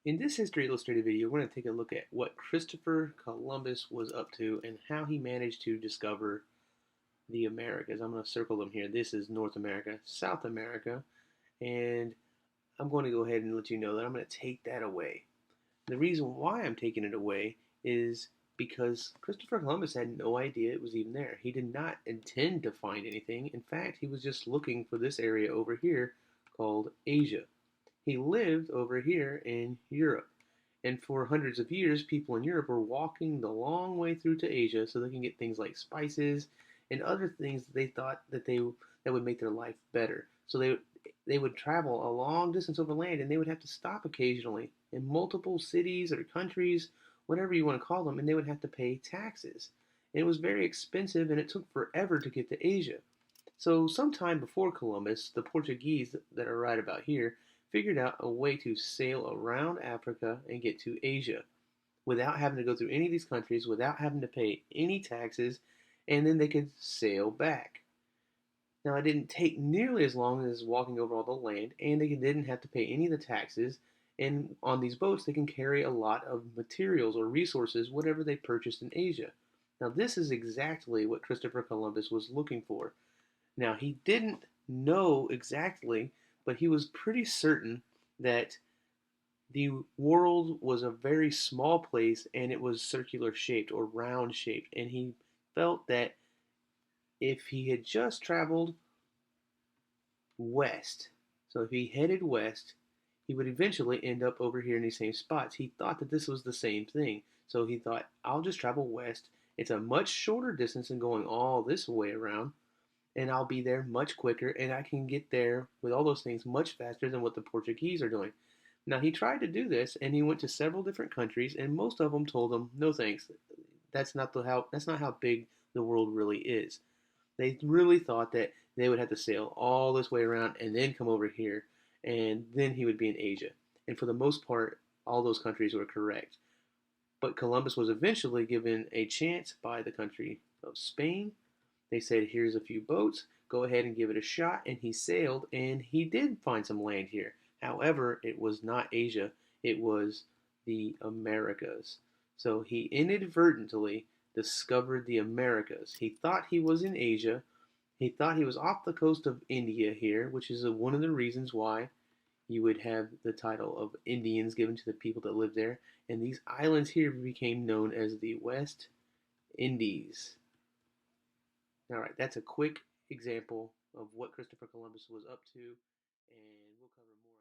In this History Illustrated video, we're going to take a look at what Christopher Columbus was up to and how he managed to discover the Americas. I'm going to circle them here. This is North America, South America, and I'm going to go ahead and let you know that I'm going to take that away. The reason why I'm taking it away is because Christopher Columbus had no idea it was even there. He did not intend to find anything. In fact, he was just looking for this area over here called Asia. He lived over here in Europe. And for hundreds of years, people in Europe were walking the long way through to Asia so they can get things like spices and other things that they thought that would make their life better. So they would travel a long distance over land, and they would have to stop occasionally in multiple cities or countries, whatever you want to call them, and they would have to pay taxes. And it was very expensive, and it took forever to get to Asia. So, sometime before Columbus, the Portuguese that are right about here figured out a way to sail around Africa and get to Asia without having to go through any of these countries, without having to pay any taxes, and then they could sail back. Now, it didn't take nearly as long as walking over all the land, and they didn't have to pay any of the taxes. And on these boats, they can carry a lot of materials or resources, whatever they purchased in Asia. Now, this is exactly what Christopher Columbus was looking for. Now, he didn't know exactly, but he was pretty certain that the world was a very small place and it was circular shaped or round shaped. And he felt that if he had just traveled west, so if he headed west, he would eventually end up over here in these same spots. He thought that this was the same thing. So he thought, I'll just travel west. It's a much shorter distance than going all this way around, and I'll be there much quicker, and I can get there with all those things much faster than what the Portuguese are doing. Now, he tried to do this, and he went to several different countries, and most of them told him, "No thanks. That's not how big the world really is." They really thought that they would have to sail all this way around and then come over here, and then he would be in Asia. And for the most part, all those countries were correct. But Columbus was eventually given a chance by the country of Spain. They said, "Here's a few boats, go ahead and give it a shot." And he sailed, and he did find some land here. However, it was not Asia, it was the Americas. So he inadvertently discovered the Americas. He thought he was in Asia. He thought he was off the coast of India here, which is one of the reasons why you would have the title of Indians given to the people that lived there. And these islands here became known as the West Indies. All right, that's a quick example of what Christopher Columbus was up to, and we'll cover more.